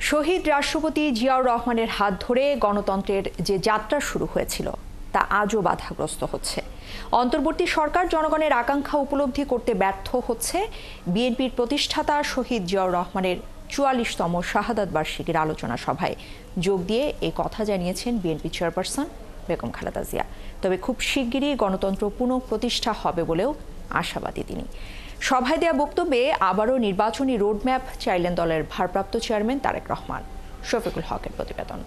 শহীদ রাষ্ট্রপতি জিয়াউর রহমানের হাত ধরে গণতন্ত্রের যে যাত্রা শুরু হয়েছিল তা আজও বাধাগ্রস্ত হচ্ছে। অন্তর্বর্তী সরকার জনগণের আকাঙ্ক্ষা উপলব্ধি করতে ব্যর্থ হচ্ছে। বিএনপির প্রতিষ্ঠাতা শহীদ জিয়াউর রহমানের ৪৪তম শাহাদাত বার্ষিকীর আলোচনা সভায় যোগ দিয়ে এই কথা জানিয়েছেন বিএনপি চেয়ারপারসন বেগম খালেদা জিয়া। তবে খুব শিগগিরই গণতন্ত্র পুনঃপ্রতিষ্ঠা হবে বলেও আশাবাদী তিনি। সভায় দেয়া বক্তব্যে আবারও নির্বাচনী রোডম্যাপ চাইলেন দলের ভারপ্রাপ্ত চেয়ারম্যান তারেক রহমান। শফিকুল হকের প্রতিবেদন।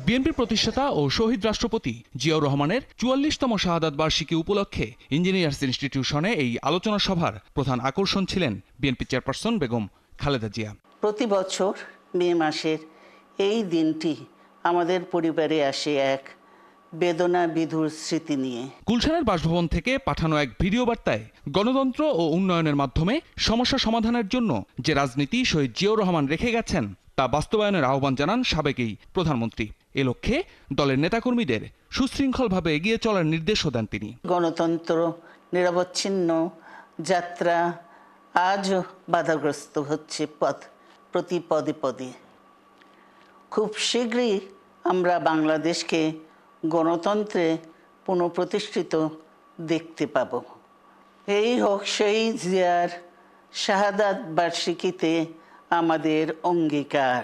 বিএনপির প্রতিষ্ঠাতা ও শহীদ রাষ্ট্রপতি জিয়াউর রহমানের ৪৪তম শাহাদাত বার্ষিকী উপলক্ষে ইঞ্জিনিয়ার্স ইনস্টিটিউশনে এই আলোচনা সভার প্রধান আকর্ষণ ছিলেন বিএনপি চেয়ারপারসন বেগম খালেদা জিয়া। প্রতি বছর মে মাসের এই দিনটি আমাদের পরিবারে আসে এক বেদনা বিধুর স্মৃতি নিয়ে। গুলশানের বাসভবন থেকে পাঠানো এক ভিডিও বার্তায় গণতন্ত্র ও উন্নয়নের মাধ্যমে সমস্যা সমাধানের জন্য যে রাজনীতি শহীদ জিয়াউর রহমান রেখে গেছেন তা বাস্তবায়নের আহ্বান জানান সাবেক এই প্রধানমন্ত্রী। এ লক্ষ্যে দলের নেতাকর্মীদের সুশৃঙ্খলভাবে এগিয়ে চলার নির্দেশও দেন তিনি। গণতন্ত্র নিরবচ্ছিন্ন যাত্রা আজও বাধাগ্রস্ত হচ্ছে প্রতি পদে পদে। খুব শীঘ্রই আমরা বাংলাদেশকে গণতন্ত্রে পুনঃপ্রতিষ্ঠিত দেখতে পাব। এই হোক শহীদ জিয়ার শাহাদাত বার্ষিকীতে আমাদের অঙ্গীকার।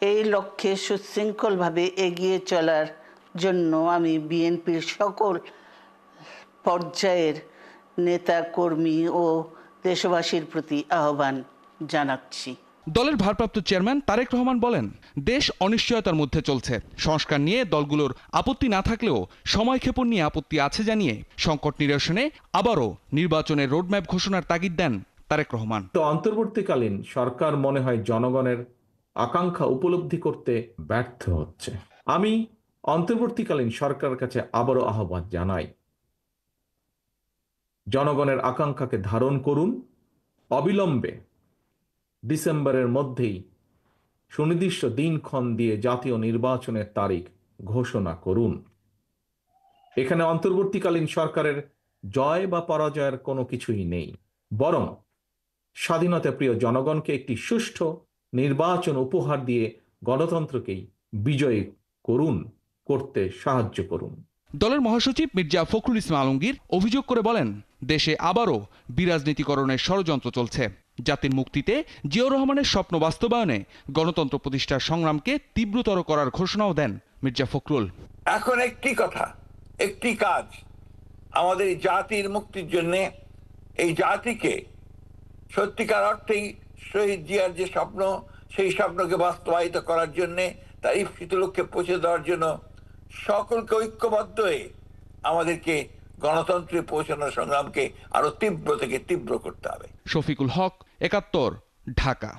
এই লক্ষ্যে সুশৃঙ্খলভাবে এগিয়ে চলার জন্য আমি বিএনপির সকল পর্যায়ের নেতা কর্মী ও দেশবাসীর প্রতি আহ্বান জানাচ্ছি। দলের ভারপ্রাপ্ত চেয়ারম্যান তারেক রহমান বলেন, দেশ অনিশ্চয়তার মধ্যে চলছে। সংস্কার নিয়ে দলগুলোর আপত্তি না থাকলেও সময়ক্ষেপণ নিয়ে আপত্তি আছে জানিয়ে সংকট নিরসনে আবারও নির্বাচনের রোডম্যাপ ঘোষণার তাগিদ দেন তারেক রহমান। তো অন্তর্বর্তীকালীন সরকার মনে হয় জনগণের আকাঙ্ক্ষা উপলব্ধি করতে ব্যর্থ হচ্ছে। আমি অন্তর্বর্তীকালীন সরকারের কাছে আবারও আহ্বান জানাই, জনগণের আকাঙ্ক্ষাকে ধারণ করুন, অবিলম্বে ডিসেম্বরের মধ্যেই সুনির্দিষ্ট দিনক্ষণ দিয়ে জাতীয় নির্বাচনের তারিখ ঘোষণা করুন। এখানে অন্তর্বর্তীকালীন সরকারের জয় বা পরাজয়ের কোনো কিছুই নেই, বরং স্বাধীনতা প্রিয় জনগণকে একটি সুষ্ঠু নির্বাচন উপহার দিয়ে গণতন্ত্রকেই বিজয়ী করতে সাহায্য করুন। দলের মহাসচিব মির্জা ফখরুল ইসলাম আলমগীর অভিযোগ করে বলেন, দেশে আবারও বিরাজনীতিকরণের ষড়যন্ত্র চলছে। জাতির মুক্তিতে জিয়াউর রহমানের স্বপ্ন বাস্তবায়নে গণতন্ত্র প্রতিষ্ঠার সংগ্রামকে তীব্রতর করার ঘোষণাও দেন মির্জা ফখরুল। এখন একটি কথা, একটি কাজ, আমাদের জাতির মুক্তির জন্য এই জাতিকে সত্যিকার অর্থেই শহীদ জিয়ার যে স্বপ্ন, সেই স্বপ্নকে বাস্তবায়িত করার জন্য, তার ইপ্সিত লক্ষ্যে পৌঁছে দেওয়ার জন্য সকলকে ঐক্যবদ্ধ হয়ে আমাদেরকে গণতন্ত্রে পৌঁছানোর সংগ্রামকে আরো তীব্র থেকে তীব্র করতে হবে। শফিকুল হক, ৭১, ঢাকা।